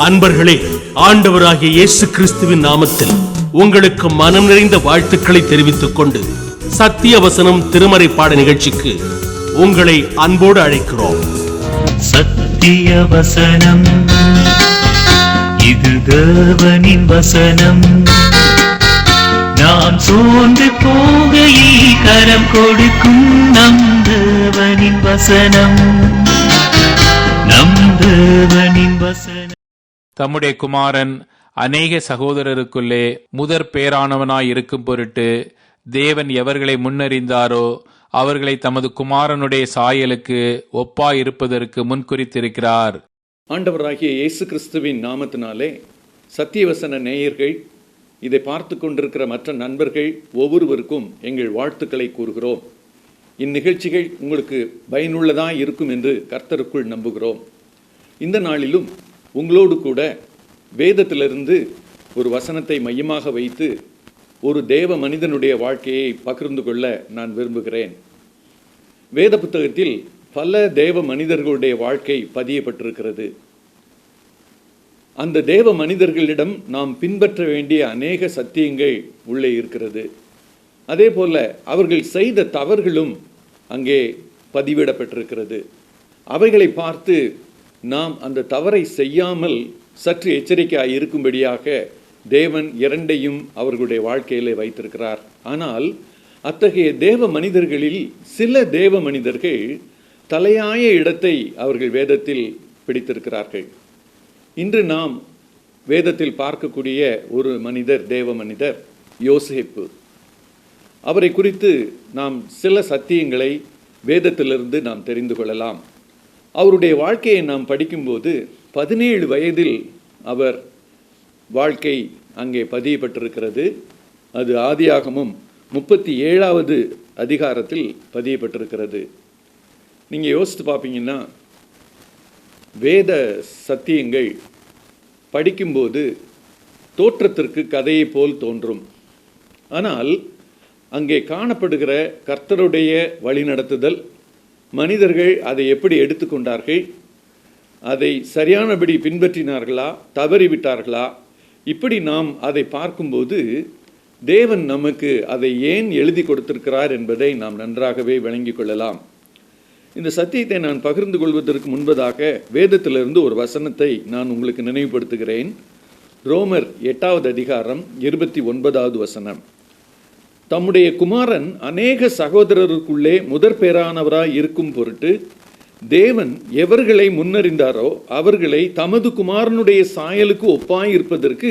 அன்பர்களே, ஆண்டவராகிய இயேசு கிறிஸ்துவின் நாமத்தில் உங்களுக்கு மனம் நிறைந்த வாழ்த்துக்களை தெரிவித்துக் கொண்டு சத்திய வசனம் திருமறை பாட நிகழ்ச்சிக்கு உங்களை அன்போடு அழைக்கிறோம். சத்திய வசனம், இது தேவனின் வசனம். நாம் சோர்ந்து போகையில் கரம் கொடுக்கும் நம் தேவனின் வசனம், நம் தேவனின் வசனம். தம்முடைய குமாரன் அநேக சகோதரருக்குள்ளே முதற் பேரானவனாய் இருக்கும் பொருட்டு தேவன் எவர்களை முன்னறிந்தாரோ அவர்களை தமது குமாரனுடைய சாயலுக்கு ஒப்பாய் இருப்பதற்கு முன்குறித்திருக்கிறார். ஆண்டவராகிய இயேசு கிறிஸ்துவின் நாமத்தினாலே சத்தியவசன நேயர்கள், இதை பார்த்து கொண்டிருக்கிற மற்ற நண்பர்கள் ஒவ்வொருவருக்கும் எங்கள் வாழ்த்துக்களை கூறுகிறோம். இந்நிகழ்ச்சிகள் உங்களுக்கு பயனுள்ளதாக இருக்கும் என்று கர்த்தருக்குள் நம்புகிறோம். இந்த நாளிலும் உங்களோடு கூட வேதத்திலிருந்து ஒரு வசனத்தை மையமாக வைத்து ஒரு தேவ மனிதனுடைய வாழ்க்கையை பகிர்ந்து கொள்ள நான் விரும்புகிறேன். வேத புத்தகத்தில் பல தேவ மனிதர்களுடைய வாழ்க்கை பதியப்பட்டிருக்கிறது. அந்த தேவ மனிதர்களிடம் நாம் பின்பற்ற வேண்டிய அநேக சத்தியங்கள் உள்ளே இருக்கிறது. அதே போல அவர்கள் செய்த தவறுகளும் அங்கே பதிவிடப்பட்டிருக்கிறது. அவைகளை பார்த்து நாம் அந்த தவறை செய்யாமல் சற்று எச்சரிக்கையாக இருக்கும்படியாக தேவன் இரண்டையும் அவர்களுடைய வாழ்க்கையிலே வைத்திருக்கிறார். ஆனால் அத்தகைய தேவ மனிதர்களில் சில தேவ மனிதர்கள் தலையாய இடத்தை அவர்கள் வேதத்தில் பிடித்திருக்கிறார்கள். இன்று நாம் வேதத்தில் பார்க்கக்கூடிய ஒரு மனிதர், தேவ மனிதர் யோசேப்பு. அவரை குறித்து நாம் சில சத்தியங்களை வேதத்திலிருந்து நாம் தெரிந்து கொள்ளலாம். அவருடைய வாழ்க்கையை நாம் படிக்கும்போது 17 வயதில் அவர் வாழ்க்கை அங்கே பதியப்பட்டிருக்கிறது. அது ஆதியாகமம் 37வது அதிகாரத்தில் பதியப்பட்டிருக்கிறது. நீங்கள் யோசித்து பார்ப்பீங்கன்னா, வேத சத்தியங்கள் படிக்கும்போது தோற்றத்திற்கு கதையை போல் தோன்றும். ஆனால் அங்கே காணப்படுகிற கர்த்தருடைய வழிநடத்துதல், மனிதர்கள் அதை எப்படி எடுத்துக்கொண்டார்கள், அதை சரியானபடி பின்பற்றினார்களா, தவறிவிட்டார்களா, இப்படி நாம் அதை பார்க்கும்போது தேவன் நமக்கு அதை ஏன் எழுதி கொடுத்திருக்கிறார் என்பதை நாம் நன்றாகவே விளங்கிக் கொள்ளலாம். இந்த சத்தியத்தை நான் பகிர்ந்து கொள்வதற்கு முன்பதாக வேதத்திலிருந்து ஒரு வசனத்தை நான் உங்களுக்கு நினைவுபடுத்துகிறேன். ரோமர் 8வது அதிகாரம் 29வது வசனம். தம்முடைய குமாரன் அநேக சகோதரருக்குள்ளே முதற் பேரானவராய் இருக்கும் பொருட்டு தேவன் எவர்களை முன்னறிந்தாரோ அவர்களை தமது குமாரனுடைய சாயலுக்கு ஒப்பாய் இருப்பதற்கு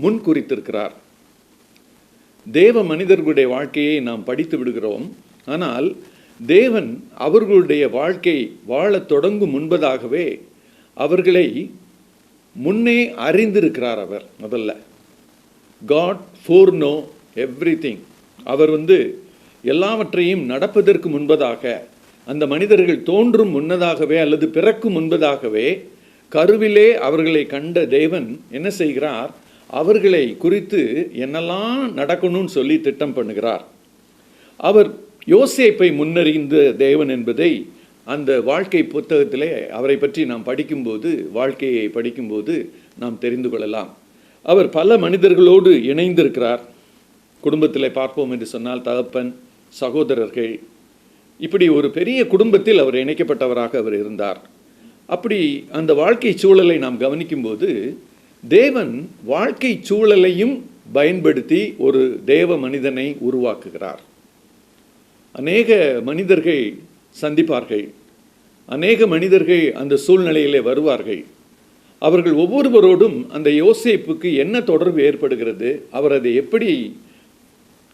முன் குறித்திருக்கிறார். தேவ மனிதர்களுடைய வாழ்க்கையை நாம் படித்து விடுகிறோம். ஆனால் தேவன் அவர்களுடைய வாழ்க்கை வாழத் தொடங்கும் முன்பதாகவே அவர்களை முன்னே அறிந்திருக்கிறார். அவர் முதல்ல காட் ஃபோர்நோ எவ்ரிதிங். அவர் எல்லாவற்றையும் நடப்பதற்கு முன்பதாக, அந்த மனிதர்கள் தோன்றும் முன்னதாகவே அல்லது பிறக்கும் முன்பதாகவே கருவிலே அவர்களை கண்ட தேவன் என்ன செய்கிறார்? அவர்களை குறித்து என்னெல்லாம் நடக்கணும்னு சொல்லி திட்டம் பண்ணுகிறார். அவர் யோசேப்பை முன்னறிந்த தேவன் என்பதை அந்த வாழ்க்கை புத்தகத்திலே அவரை பற்றி நாம் படிக்கும்போது, வாழ்க்கையை படிக்கும்போது நாம் தெரிந்து கொள்ளலாம். அவர் பல மனிதர்களோடு இணைந்திருக்கிறார். குடும்பத்தில் பார்ப்போம் என்று சொன்னால் தகப்பன், சகோதரர்கள், இப்படி ஒரு பெரிய குடும்பத்தில் அவர் இணைக்கப்பட்டவராக அவர் இருந்தார். அப்படி அந்த வாழ்க்கை சூழலை நாம் கவனிக்கும்போது தேவன் வாழ்க்கை சூழலையும் பயன்படுத்தி ஒரு தேவ மனிதனை உருவாக்குகிறார். அநேக மனிதர்கள் சந்திப்பார்கள், அநேக மனிதர்கள் அந்த சூழ்நிலையிலே வருவார்கள். அவர்கள் ஒவ்வொருவரோடும் அந்த யோசேப்புக்கு என்ன தொடர்பு ஏற்படுகிறது, அவர் அதை எப்படி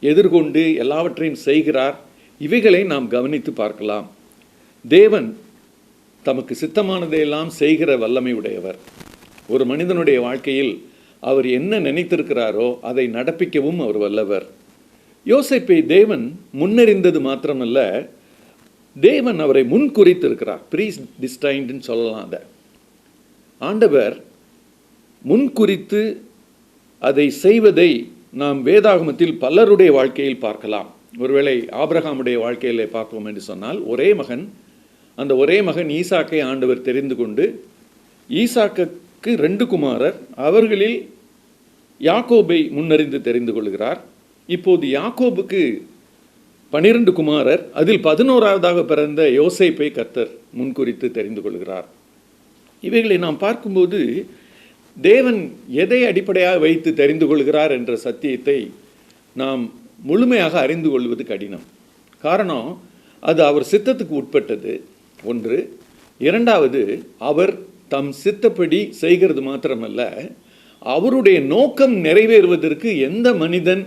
எதிர்கொண்டு எல்லாவற்றையும் செய்கிறார், இவைகளை நாம் கவனித்து பார்க்கலாம். தேவன் தமக்கு சித்தமானதையெல்லாம் செய்கிற வல்லமை உடையவர். ஒரு மனிதனுடைய வாழ்க்கையில் அவர் என்ன நினைத்திருக்கிறாரோ அதை நடப்பிக்கவும் அவர் வல்லவர். யோசேப்பை தேவன் முன்னறிந்தது மாத்திரமல்ல, தேவன் அவரை முன்குறித்திருக்கிறார். ப்ரீ டிஸ்டைன்ட்னு சொல்லலாம். அதை ஆண்டவர் முன்குறித்து அதை செய்வதை நாம் வேதாகமத்தில் பலருடைய வாழ்க்கையில் பார்க்கலாம். ஒருவேளை ஆபிரகாமுடைய வாழ்க்கையிலே பார்ப்போம் என்று சொன்னால், ஒரே மகன், அந்த ஒரே மகன் ஈசாக்கை ஆண்டவர் தெரிந்து கொண்டு ஈசாக்குக்கு 2 குமாரர், அவர்களில் யாக்கோபை முன்னறிந்து தெரிந்து கொள்கிறார். இப்போது யாக்கோபுக்கு 12 குமாரர், அதில் 11ஆவதாக பிறந்த யோசேப்பை கர்த்தர் முன்குறித்து தெரிந்து கொள்கிறார். இவைகளை நாம் பார்க்கும்போது தேவன் எதை அடிப்படையாக வைத்து தெரிந்து கொள்கிறார் என்ற சத்தியத்தை நாம் முழுமையாக அறிந்து கொள்வது கடினம். காரணம், அது அவர் சித்தத்துக்கு உட்பட்டது ஒன்று. இரண்டாவது, அவர் தம் சித்தப்படி செய்கிறது மாத்திரமல்ல, அவருடைய நோக்கம் நிறைவேறுவதற்கு எந்த மனிதன்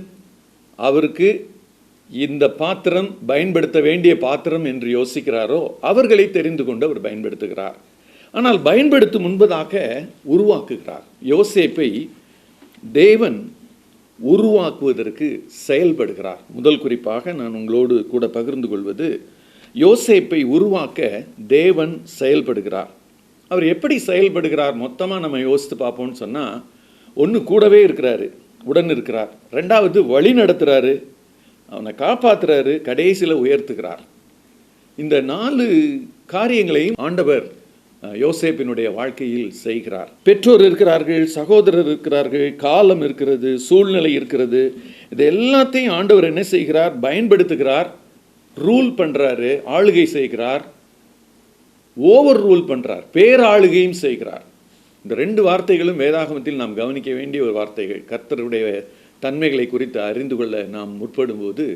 அவருக்கு இந்த பாத்திரம் பயன்படுத்த வேண்டிய பாத்திரம் என்று யோசிக்கிறாரோ அவர்களை தெரிந்து கொண்டு அவர் பயன்படுத்துகிறார். ஆனால் பயன்படுத்தும் முன்பதாக உருவாக்குகிறார். யோசேப்பை தேவன் உருவாக்குவதற்கு செயல்படுகிறார். முதல் குறிப்பாக நான் உங்களோடு கூட பகிர்ந்து கொள்வது, யோசேப்பை உருவாக்க தேவன் செயல்படுகிறார். அவர் எப்படி செயல்படுகிறார் மொத்தமாக நம்ம யோசித்து பார்ப்போம்னு சொன்னால், ஒன்று கூடவே இருக்கிறாரு, உடன் இருக்கிறார். ரெண்டாவது வழி நடத்துகிறாரு, அவனை காப்பாற்றுறாரு, கடைசியில் உயர்த்துகிறார். இந்த 4 காரியங்களையும் ஆண்டவர் யோசேப்பினுடைய வாழ்க்கையில் செய்கிறார். பெற்றோர் இருக்கிறார்கள், சகோதரர் இருக்கிறார்கள், காலம் இருக்கிறது, சூழ்நிலை இருக்கிறது. இது எல்லாத்தையும் ஆண்டவர் என்ன செய்கிறார்? பயன்படுத்துகிறார். ரூல் பண்ணுறாரு, ஆளுகை செய்கிறார், ஓவர் ரூல் பண்ணுறார், பேராளுகையும் செய்கிறார். இந்த 2 வார்த்தைகளும் வேதாகமத்தில் நாம் கவனிக்க வேண்டிய ஒரு வார்த்தைகள். கர்த்தருடைய தன்மைகளை குறித்து அறிந்து கொள்ள நாம் முற்படும்போது,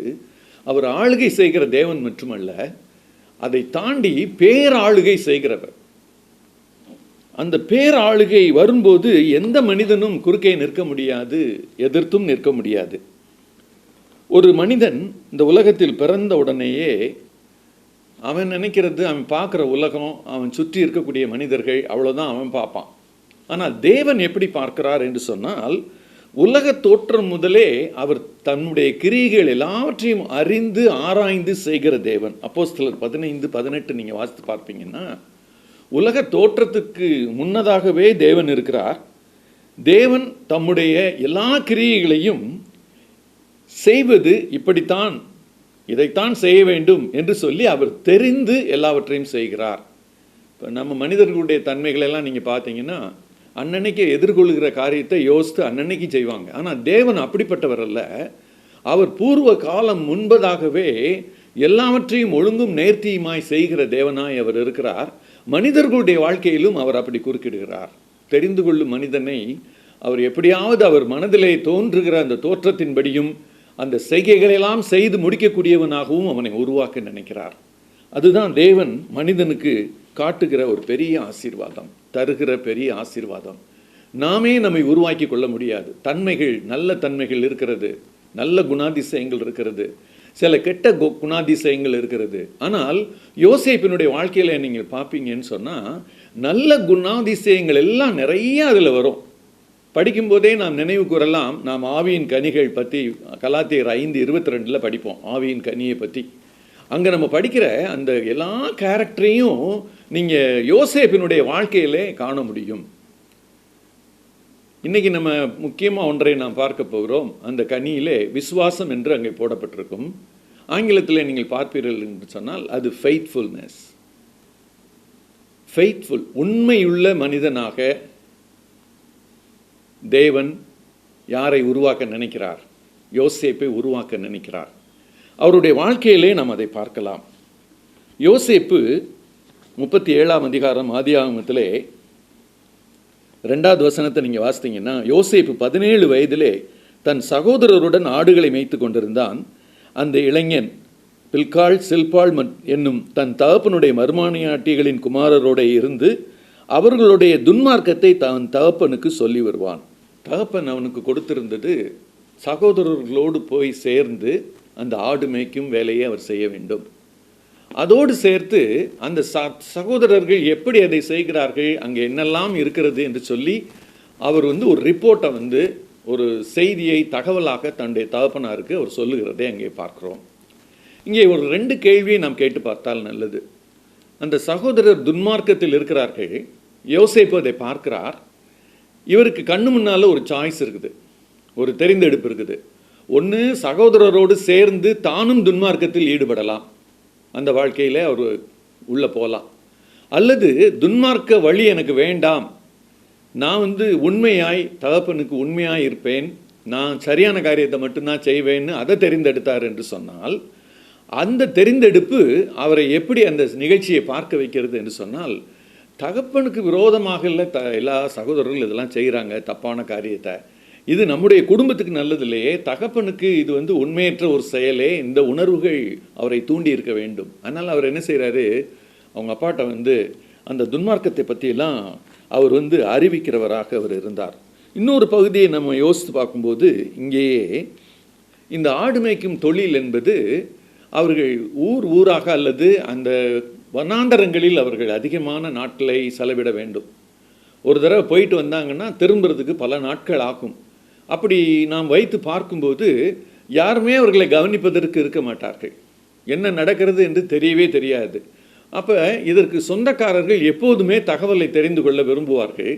அவர் ஆளுகை செய்கிற தேவன் மட்டுமல்ல, அதை தாண்டி பேராளுகை செய்கிறவர். அந்த பேராளுகை வரும்போது எந்த மனிதனும் குறுக்கே நிற்க முடியாது, எதிர்த்தும் நிற்க முடியாது. ஒரு மனிதன் இந்த உலகத்தில் பிறந்த உடனேயே அவன் நினைக்கிறது, அவன் பார்க்குற உலகம், அவன் சுற்றி இருக்கக்கூடிய மனிதர்கள், அவ்வளோதான் அவன் பார்ப்பான். ஆனால் தேவன் எப்படி பார்க்கிறார் என்று சொன்னால், உலக தோற்றம் முதலே அவர் தன்னுடைய கிரியைகள் எல்லாவற்றையும் அறிந்து ஆராய்ந்து செய்கிற தேவன். அப்போஸ்தலர் 15:18 நீங்கள் வாசித்து பார்ப்பீங்கன்னா, உலக தோற்றத்துக்கு முன்னதாகவே தேவன் இருக்கிறார். தேவன் தம்முடைய எல்லா கிரியைகளையும் செய்வது இப்படித்தான், இதைத்தான் செய்ய வேண்டும் என்று சொல்லி அவர் தெரிந்து எல்லாவற்றையும் செய்கிறார். இப்போ நம்ம மனிதர்களுடைய தன்மைகளெல்லாம் நீங்கள் பார்த்தீங்கன்னா, அன்னன்னைக்கு எதிர்கொள்கிற காரியத்தை யோசித்து அன்னன்னைக்கு செய்வாங்க. ஆனால் தேவன் அப்படிப்பட்டவர் அல்ல. அவர் பூர்வ காலம் முன்பதாகவே எல்லாவற்றையும் ஒழுங்கும் நேர்த்தியுமாய் செய்கிற தேவனாய் அவர் இருக்கிறார். மனிதர்களுடைய வாழ்க்கையிலும் அவர் அப்படி குறுக்கிடுகிறார். தெரிந்து கொள்ளும் மனிதனை அவர் எப்படியாவது அவர் மனதிலே தோன்றுகிற அந்த தோற்றத்தின்படியும் அந்த செய்கைகளெல்லாம் செய்து முடிக்கக்கூடியவனாகவும் அவனை உருவாக்க நினைக்கிறார். அதுதான் தேவன் மனிதனுக்கு காட்டுகிற ஒரு பெரிய ஆசீர்வாதம், தருகிற பெரிய ஆசீர்வாதம். நாமே நம்மை உருவாக்கி கொள்ள முடியாது. தன்மைகள், நல்ல தன்மைகள் இருக்கிறது, நல்ல குணாதிசயங்கள் இருக்கிறது, சில கெட்ட குணாதிசயங்கள் இருக்கிறது. ஆனால் யோசேப்பினுடைய வாழ்க்கையில் நீங்கள் பார்ப்பீங்கன்னு சொன்னால், நல்ல குணாதிசயங்கள் எல்லாம் நிறைய அதில் வரும். படிக்கும்போதே நாம் நினைவு கூறலாம், நாம் ஆவியின் கனிகள் பற்றி கலாத்தியர் 5:22 படிப்போம், ஆவியின் கனியை பற்றி. அங்கே நம்ம படிக்கிற அந்த எல்லா கேரக்டரையும் நீங்கள் யோசேப்பினுடைய வாழ்க்கையிலே காண முடியும். இன்றைக்கி நம்ம முக்கியமாக ஒன்றை நாம் பார்க்க போகிறோம். அந்த கனியிலே விசுவாசம் என்று அங்கே போடப்பட்டிருக்கும். ஆங்கிலத்தில் நீங்கள் பார்ப்பீர்கள் என்று சொன்னால் அது ஃபெய்த்ஃபுல்னஸ். ஃபெய்த்ஃபுல், உண்மையுள்ள மனிதனாக தேவன் யாரை உருவாக்க நினைக்கிறார்? யோசேப்பை உருவாக்க நினைக்கிறார். அவருடைய வாழ்க்கையிலே நாம் அதை பார்க்கலாம். யோசேப்பு 37ஆம் அதிகாரம் ஆதியாகமத்திலே 2வது வசனத்தை நீங்கள் வாசித்தீங்கன்னா, யோசேப்பு 17 வயதிலே தன் சகோதரருடன் ஆடுகளை மேய்த்து கொண்டிருந்தான். அந்த இளைஞன் பில்காள், சில்பாள் என்னும் தன் தகப்பனுடைய மர்மானியாட்டிகளின் குமாரரோடு இருந்து அவர்களுடைய துன்மார்க்கத்தை தன் தகப்பனுக்கு சொல்லி வருவான். தகப்பன் அவனுக்கு கொடுத்திருந்தது, சகோதரர்களோடு போய் சேர்ந்து அந்த ஆடு மேய்க்கும் வேலையை அவர் செய்ய வேண்டும். அதோடு சேர்த்து அந்த சகோதரர்கள் எப்படி அதை செய்கிறார்கள், அங்கே என்னெல்லாம் இருக்கிறது என்று சொல்லி அவர் ஒரு ரிப்போர்ட்டை ஒரு செய்தியை தகவலாக தன்னுடைய தகப்பனாருக்கு அவர் சொல்லுகிறதை அங்கே பார்க்குறோம். இங்கே ஒரு 2 கேள்வியை நாம் கேட்டு பார்த்தால் நல்லது. அந்த சகோதரர் துன்மார்க்கத்தில் இருக்கிறார்கள், யோசேப்பு அதை பார்க்கிறார். இவருக்கு கண்ணு முன்னால் ஒரு சாய்ஸ் இருக்குது, ஒரு தெரிந்தெடுப்பு இருக்குது. ஒன்று, சகோதரரோடு சேர்ந்து தானும் துன்மார்க்கத்தில் ஈடுபடலாம், அந்த வாழ்க்கையில் அவர் உள்ளே போகலாம். அல்லது துன்மார்க்க வழி எனக்கு வேண்டாம், நான் உண்மையாய் தகப்பனுக்கு உண்மையாய் இருப்பேன், நான் சரியான காரியத்தை மட்டும்தான் செய்வேன்னு அதை தெரிந்தெடுத்தார் என்று சொன்னால், அந்த தெரிந்தெடுப்பு அவரை எப்படி அந்த நிகழ்ச்சியை பார்க்க வைக்கிறது என்று சொன்னால், தகப்பனுக்கு விரோதமாக இல்லை, எல்லா சகோதரர்கள் இதெல்லாம் செய்கிறாங்க தப்பான காரியத்தை, இது நம்முடைய குடும்பத்துக்கு நல்லது இல்லையே, தகப்பனுக்கு இது உண்மையற்ற ஒரு செயலே, இந்த உணர்வுகள் அவரை தூண்டி இருக்க வேண்டும். அதனால் அவர் என்ன செய்கிறாரு, அவங்க அப்பாட்ட அந்த துன்மார்க்கத்தை பற்றியெல்லாம் அவர் அறிவிக்கிறவராக அவர் இருந்தார். இன்னொரு பகுதியை நம்ம யோசித்து பார்க்கும்போது, இங்கேயே இந்த ஆடு மேய்க்கும் தொழில் என்பது அவர்கள் ஊராக அல்லது அந்த வனாந்தரங்களில் அவர்கள் அதிகமான நாட்களை செலவிட வேண்டும். ஒரு தடவை போயிட்டு வந்தாங்கன்னா திரும்புறதுக்கு பல நாட்கள் ஆகும். அப்படி நாம் வைத்து பார்க்கும்போது யாருமே அவர்களை கவனிப்பதற்கு இருக்க மாட்டார்கள், என்ன நடக்கிறது என்று தெரியவே தெரியாது. அப்போ இதற்கு சொந்தக்காரர்கள் எப்போதுமே தகவலை தெரிந்து கொள்ள விரும்புவார்கள்.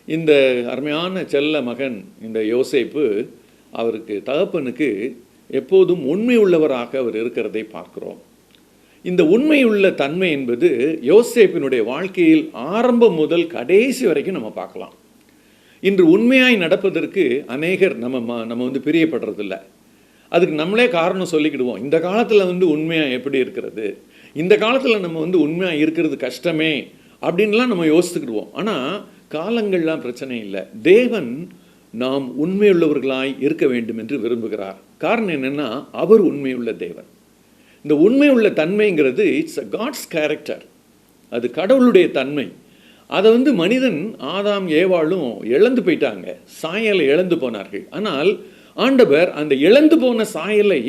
இந்த அருமையான செல்ல மகன் இந்த யோசேப்பு அவருக்கு தகப்பனுக்கு எப்போதும் உண்மை உள்ளவராக அவர் இருக்கிறதை பார்க்கிறோம். இந்த உண்மையுள்ள தன்மை என்பது யோசேப்பினுடைய வாழ்க்கையில் ஆரம்பம் முதல் கடைசி வரைக்கும் நம்ம பார்க்கலாம். இன்று உண்மையாய் நடப்பதற்கு அநேகர் நம்ம பிரியப்படுறதில்லை. அதுக்கு நம்மளே காரணம் சொல்லிக்கிடுவோம். இந்த காலத்தில் உண்மையாக எப்படி இருக்கிறது, இந்த காலத்தில் நம்ம உண்மையாக இருக்கிறது கஷ்டமே அப்படின்லாம் நம்ம யோசித்துக்கிடுவோம். ஆனால் காலங்கள்லாம் பிரச்சனை இல்லை. தேவன் நாம் உண்மையுள்ளவர்களாய் இருக்க வேண்டும் என்று விரும்புகிறார். காரணம் என்னென்னா, அவர் உண்மையுள்ள தேவன். இந்த உண்மையுள்ள தன்மைங்கிறது இட்ஸ் அ காட்ஸ் கேரக்டர், அது கடவுளுடைய தன்மை. அதை மனிதன் ஆதாம் ஏவாளும் இழந்து போயிட்டாங்க, சாயலை இழந்து போனார்கள். ஆனால் ஆண்டவர் அந்த இழந்து போன சாயலை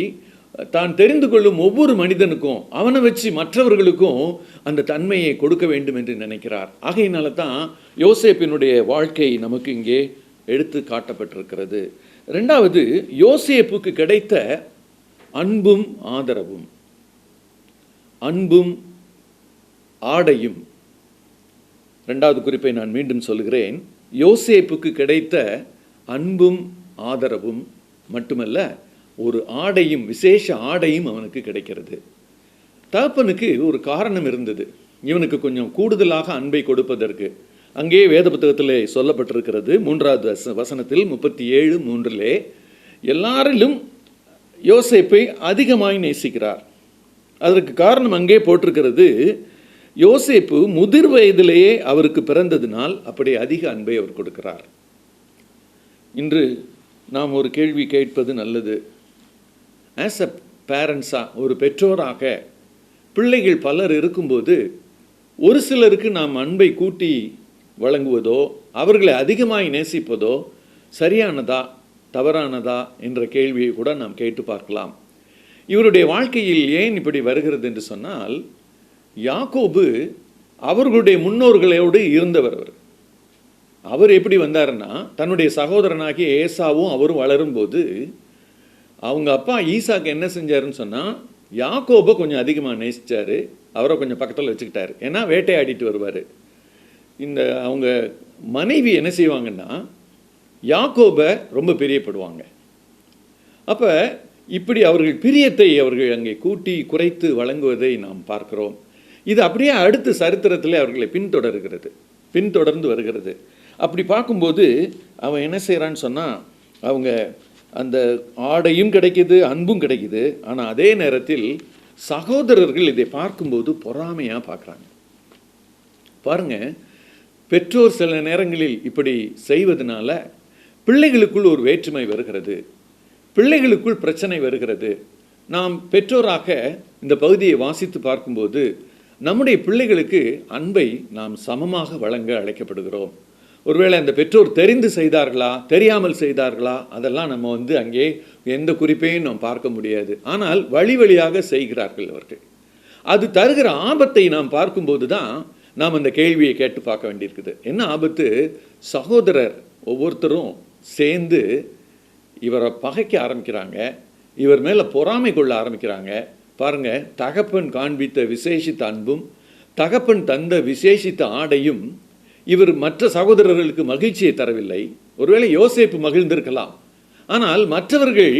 தான் தெரிந்து கொள்ளும் ஒவ்வொரு மனிதனுக்கும் அவனை வச்சு மற்றவர்களுக்கும் அந்த தன்மையை கொடுக்க வேண்டும் என்று நினைக்கிறார். ஆகையினால தான் யோசேப்பினுடைய வாழ்க்கை நமக்கு இங்கே எடுத்து காட்டப்பட்டிருக்கிறது. ரெண்டாவது, யோசேப்புக்கு கிடைத்த அன்பும் ஆதரவும், அன்பும் ஆடையும். ரெண்டாவது குறிப்பை நான் மீண்டும் சொல்கிறேன். யோசேப்புக்கு கிடைத்த அன்பும் ஆதரவும் மட்டுமல்ல, ஒரு ஆடையும், விசேஷ ஆடையும் அவனுக்கு கிடைக்கிறது. தகப்பனுக்கு ஒரு காரணம் இருந்தது, இவனுக்கு கொஞ்சம் கூடுதலாக அன்பை கொடுப்பதற்கு. அங்கே வேத புத்தகத்தில் சொல்லப்பட்டிருக்கிறது, 3வது வசனத்தில் 37:3 எல்லாரிலும் யோசேப்பை அதிகமாய் நேசிக்கிறார். அதற்கு காரணம் அங்கே போட்டிருக்கிறது, யோசேப்பு முதிர் வயதிலேயே அவருக்கு பிறந்ததினால் அப்படி அதிக அன்பை அவர் கொடுக்கிறார். இன்று நாம் ஒரு கேள்வி கேட்பது நல்லது. ஆஸ் அ பேரண்ட்ஸாக, ஒரு பெற்றோராக பிள்ளைகள் பலர் இருக்கும்போது ஒரு சிலருக்கு நாம் அன்பை கூட்டி வழங்குவதோ அவர்களை அதிகமாய் நேசிப்பதோ சரியானதா தவறானதா என்ற கேள்வியை கூட நாம் கேட்டு பார்க்கலாம். இவருடைய வாழ்க்கையில் ஏன் இப்படி வருகிறது என்று சொன்னால், யாக்கோபு அவர்களுடைய முன்னோர்களோடு இருந்தவர். அவர் எப்படி வந்தாருன்னா, தன்னுடைய சகோதரனாகிய ஏசாவும் அவரும் வளரும்போது அவங்க அப்பா ஈசாக்கு என்ன செஞ்சாருன்னு சொன்னால், யாக்கோபை கொஞ்சம் அதிகமாக நேசித்தார், அவரை கொஞ்சம் பக்கத்தில் வச்சுக்கிட்டாரு. ஏன்னா வேட்டையாடிட்டு வருவார். இந்த அவங்க மனைவி என்ன செய்வாங்கன்னா, யாக்கோபை ரொம்ப பிரியப்படுவாங்க. அப்போ இப்படி அவர்கள் பிரியத்தை அவர்கள் அங்கே கூட்டி குறைத்து வழங்குவதை நாம் பார்க்கிறோம். இது அப்படியே அடுத்த சரித்திரத்தில் அவர்களை பின்தொடர்ந்து வருகிறது. அப்படி பார்க்கும்போது அவன் என்ன செய்கிறான்னு சொன்னால், அவங்க அந்த ஆடையும் கிடைக்கிது, அன்பும் கிடைக்கிது. ஆனால் அதே நேரத்தில் சகோதரர்கள் இதை பார்க்கும்போது பொறாமையாக பார்க்குறாங்க. பாருங்கள், பெற்றோர் சில நேரங்களில் இப்படி செய்வதனால பிள்ளைகளுக்குள் ஒரு வேற்றுமை வருகிறது, பிள்ளைகளுக்குள் பிரச்சனை வருகிறது. நாம் பெற்றோராக இந்த பகுதியை வாசித்து பார்க்கும்போது நம்முடைய பிள்ளைகளுக்கு அன்பை நாம் சமமாக வழங்க அழைக்கப்படுகிறோம். ஒருவேளை அந்த பெற்றோர் தெரிந்து செய்தார்களா தெரியாமல் செய்தார்களா அதெல்லாம் நம்ம அங்கே எந்த குறிப்பையும் நாம் பார்க்க முடியாது. ஆனால் வழியாக செய்கிறார்கள் அவர்கள். அது தருகிற ஆபத்தை நாம் பார்க்கும்போது தான் நாம் அந்த கேள்வியை கேட்டு பார்க்க வேண்டியிருக்குது. என்ன ஆபத்து? சகோதரர் ஒவ்வொருத்தரும் சேர்ந்து இவரை பகைக்க ஆரம்பிக்கிறாங்க, இவர் மேலே பொறாமை கொள்ள ஆரம்பிக்கிறாங்க. பாருங்கள், தகப்பன் காண்பித்த விசேஷித்த அன்பும் தகப்பன் தந்த விசேஷித்த ஆடையும் இவர் மற்ற சகோதரர்களுக்கு மகிழ்ச்சியை தரவில்லை. ஒருவேளை யோசேப்பு மகிழ்ந்திருக்கலாம், ஆனால் மற்றவர்கள்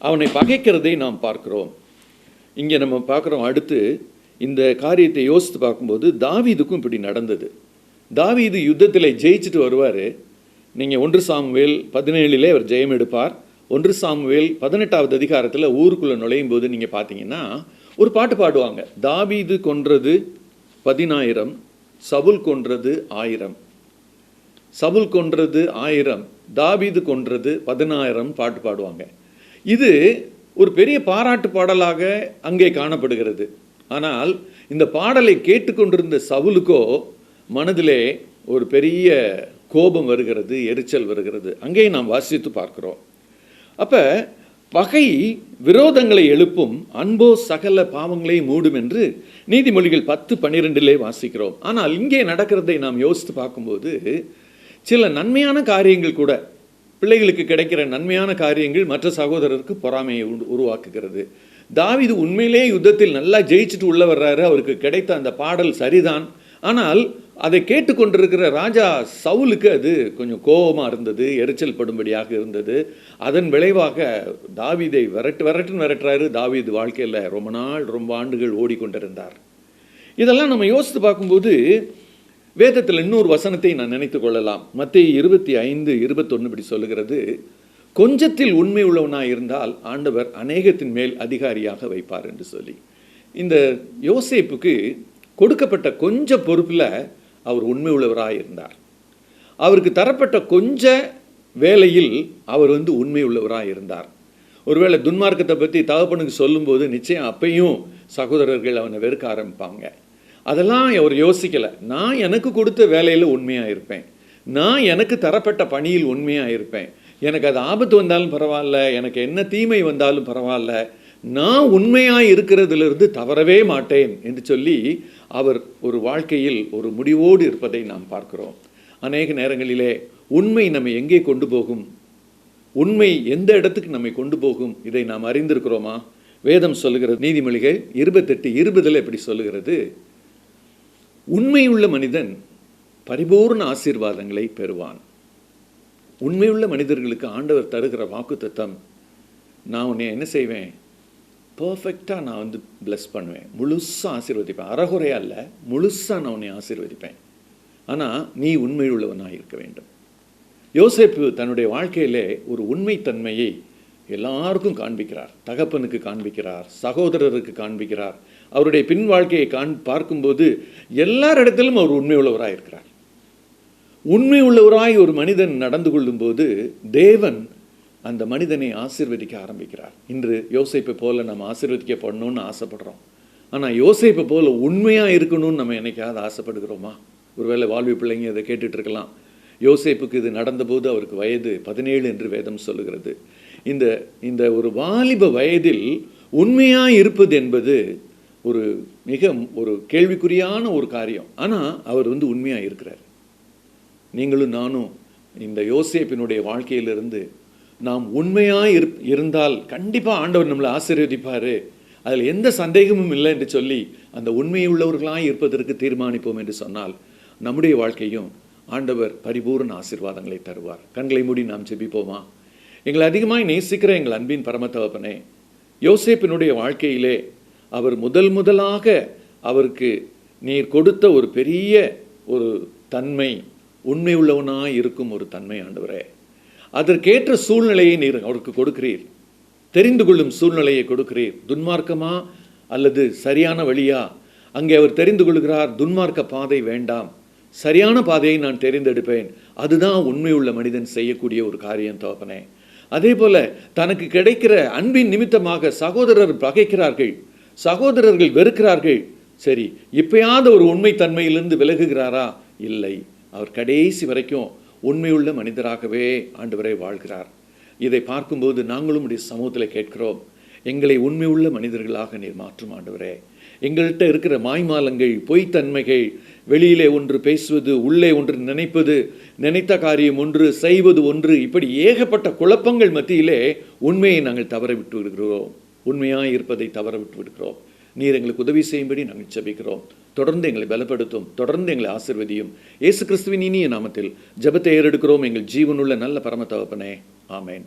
அவனை பகைக்கிறதை நாம் பார்க்கிறோம். இங்கே நம்ம பார்க்குறோம். அடுத்து இந்த காரியத்தை யோசித்து பார்க்கும்போது தாவீதுக்கும் இப்படி நடந்தது. தாவீது யுத்தத்தில் ஜெயிச்சுட்டு வருவார். நீங்கள் 1 சாமுவேல் 17 அவர் ஜெயம் எடுப்பார். 1 சாமுவேல் 18வது அதிகாரத்தில் ஊருக்குள்ளே நுழையும் போது நீங்கள் பார்த்தீங்கன்னா ஒரு பாட்டு பாடுவாங்க. தாவீது கொன்றது 10,000, சவுல் கொன்றது 1000. சவுல் கொன்றது 1000, தாவீது கொன்றது 10,000 பாட்டு பாடுவாங்க. இது ஒரு பெரிய பாராட்டு பாடலாக அங்கே காணப்படுகிறது. ஆனால் இந்த பாடலை கேட்டுக்கொண்டிருந்த சவுலுக்கோ மனதிலே ஒரு பெரிய கோபம் வருகிறது, எரிச்சல் வருகிறது. அங்கே நாம் வாசித்து பார்க்கிறோம். அப்போ பகை விரோதங்களை எழுப்பும், அன்போ சகல பாவங்களை மூடும் என்று நீதிமொழிகள் 10:12 வாசிக்கிறோம். ஆனால் இங்கே நடக்கிறதை நாம் யோசித்து பார்க்கும்போது சில நன்மையான காரியங்கள் கூட, பிள்ளைகளுக்கு கிடைக்கிற நன்மையான காரியங்கள் மற்ற சகோதரருக்கு பொறாமையை உருவாக்குகிறது. தாவீது உண்மையிலே யுத்தத்தில் நல்லா ஜெயிச்சுட்டு உள்ள வர்றாரு, அவருக்கு கிடைத்த அந்த பாடல் சரிதான். ஆனால் அதை கேட்டுக்கொண்டிருக்கிற ராஜா சவுலுக்கு அது கொஞ்சம் கோபமாக இருந்தது, எரிச்சல் படும்படியாக இருந்தது. அதன் விளைவாக தாவீதை விரட்டுன்னு விரட்டுறாரு. தாவீது வாழ்க்கையில் ரொம்ப ஆண்டுகள் ஓடிக்கொண்டிருந்தார். இதெல்லாம் நம்ம யோசித்து பார்க்கும்போது வேதத்தில் இன்னொரு வசனத்தை நான் நினைத்து கொள்ளலாம். மத்தேயு 25:21 இப்படி சொல்லுகிறது, கொஞ்சத்தில் உண்மை உள்ளவனாக இருந்தால் ஆண்டவர் அநேகத்தின் மேல் அதிகாரியாக வைப்பார் என்று சொல்லி. இந்த யோசேப்புக்கு கொடுக்கப்பட்ட கொஞ்ச பொறுப்பில் அவர் உண்மை உள்ளவராக இருந்தார். அவருக்கு தரப்பட்ட கொஞ்ச வேலையில் அவர் உண்மை உள்ளவராக இருந்தார். ஒருவேளை துன்மார்க்கத்தை பற்றி தகப்பனுக்கு சொல்லும்போது நிச்சயம் அப்பையும் சகோதரர்கள் அவனை வெறுக்க ஆரம்பிப்பாங்க. அதெல்லாம் அவர் யோசிக்கலை. நான் எனக்கு கொடுத்த வேலையில் உண்மையாக இருப்பேன், நான் எனக்கு தரப்பட்ட பணியில் உண்மையாக இருப்பேன், எனக்கு அது ஆபத்து வந்தாலும் பரவாயில்ல, எனக்கு என்ன தீமை வந்தாலும் பரவாயில்ல, நான் உண்மையாக இருக்கிறதிலிருந்து தவறவே மாட்டேன் என்று சொல்லி அவர் ஒரு வாழ்க்கையில் ஒரு முடிவோடு இருப்பதை நாம் பார்க்கிறோம். அநேக நேரங்களிலே உண்மை நம்மை எங்கே கொண்டு போகும், உண்மை எந்த இடத்துக்கு நம்மை கொண்டு போகும், இதை நாம் அறிந்திருக்கிறோமா? வேதம் சொல்லுகிறது, நீதிமொழிகள் 28:20 இப்படி சொல்லுகிறது, உண்மையுள்ள மனிதன் பரிபூர்ண ஆசீர்வாதங்களை பெறுவான். உண்மையுள்ள மனிதர்களுக்கு ஆண்டவர் தருகிற வாக்குத்தத்தம், நான் உன்னை என்ன செய்வேன், பர்ஃபெக்டாக நான் பிளஸ் பண்ணுவேன், முழுசாக ஆசீர்வதிப்பேன், அறகுறையா இல்லை, முழுசாக நான் உன்னை ஆசீர்வதிப்பேன். ஆனால் நீ உண்மையுள்ளவனாக இருக்க வேண்டும். யோசேப்பு தன்னுடைய வாழ்க்கையிலே ஒரு உண்மைத்தன்மையை எல்லாருக்கும் காண்பிக்கிறார். தகப்பனுக்கு காண்பிக்கிறார், சகோதரருக்கு காண்பிக்கிறார். அவருடைய பின் வாழ்க்கையை பார்க்கும்போது எல்லாரிடத்திலும் அவர் உண்மை உள்ளவராக இருக்கிறார். உண்மை உள்ளவராய் ஒரு மனிதன் நடந்து கொள்ளும்போது தேவன் அந்த மனிதனை ஆசீர்வதிக்க ஆரம்பிக்கிறார். இன்று யோசேப்பை போல நம்ம ஆசீர்வதிக்கப்படணும்னு ஆசைப்படுறோம். ஆனால் யோசேப்பை போல உண்மையாக இருக்கணும்னு நம்ம என்னைக்காவது ஆசைப்படுகிறோமா? ஒருவேளை வாழ்வி பிள்ளைங்க இதை கேட்டுட்டு இருக்கலாம். யோசேப்புக்கு இது நடந்தபோது அவருக்கு வயது 17 என்று வேதம் சொல்லுகிறது. இந்த ஒரு வாலிப வயதில் உண்மையாக இருப்பது என்பது ஒரு கேள்விக்குறியான ஒரு காரியம். ஆனால் அவர் உண்மையாக இருக்கிறார். நீங்களும் நானும் இந்த யோசேப்பினுடைய வாழ்க்கையிலிருந்து நாம் உண்மையாக இருந்தால் கண்டிப்பாக ஆண்டவர் நம்மளை ஆசீர்வதிப்பார், அதில் எந்த சந்தேகமும் இல்லை என்று சொல்லி அந்த உண்மையுள்ளவர்களாக இருப்பதற்கு தீர்மானிப்போம் என்று சொன்னால் நம்முடைய வாழ்க்கையும் ஆண்டவர் பரிபூர்ண ஆசீர்வாதங்களை தருவார். கண்களை மூடி நாம் ஜெபிப்போமா? எங்களை அதிகமாய் நேசிக்கிற எங்கள் அன்பின் பரமத்தகப்பனே, யோசேப்பினுடைய வாழ்க்கையிலே அவர் முதலாக அவருக்கு நீர் கொடுத்த ஒரு பெரிய ஒரு தன்மை, உண்மை உள்ளவனாக இருக்கும் ஒரு தன்மை ஆண்டவரே. அதற்கேற்ற சூழ்நிலையை நீர் அவருக்கு கொடுக்கிறீர், தெரிந்து கொள்ளும் சூழ்நிலையை கொடுக்கிறீர். துன்மார்க்கமா அல்லது சரியான வழியா? அங்கே அவர் தெரிந்து கொள்கிறார், துன்மார்க்க பாதை வேண்டாம், சரியான பாதையை நான் தெரிந்தெடுப்பேன். அதுதான் உண்மையுள்ள மனிதன் செய்யக்கூடிய ஒரு காரியம் தகப்பனே. அதே போல தனக்கு கிடைக்கிற அன்பின் நிமித்தமாக சகோதரர் பகைக்கிறார்கள், சகோதரர்கள் வெறுக்கிறார்கள். சரி, இப்பயாவது ஒரு உண்மை தன்மையிலிருந்து விலகுகிறாரா? இல்லை, அவர் கடைசி வரைக்கும் உண்மையுள்ள மனிதராகவே ஆண்டவரை வாழ்கிறார். இதை பார்க்கும்போது நாங்களும் உடைய சமூகத்தில் கேட்கிறோம், எங்களை உண்மையுள்ள மனிதர்களாக நீர் மாற்றும் ஆண்டவரே. எங்கள்கிட்ட இருக்கிற மாய்மாலங்கள், பொய்த்தன்மைகள், வெளியிலே ஒன்று பேசுவது, உள்ளே ஒன்று நினைப்பது, நினைத்த காரியம் ஒன்று, செய்வது ஒன்று, இப்படி ஏகப்பட்ட குழப்பங்கள் மத்தியிலே உண்மையை நாங்கள் தவற விட்டு விடுகிறோம், உண்மையாக இருப்பதை தவற விட்டு விடுகிறோம். நீர் எங்களுக்கு உதவி செய்யும்படி நாங்கள் ஜெபிக்கிறோம். தொடர்ந்து எங்களை பலப்படுத்தும், தொடர்ந்து எங்களை ஆசீர்வதியும். இயேசு கிறிஸ்துவின் இனிய நாமத்தில் ஜெபத்தை ஏறெடுக்கிறோம் எங்கள் ஜீவனுள்ள நல்ல பரம தகப்பனே. ஆமேன்.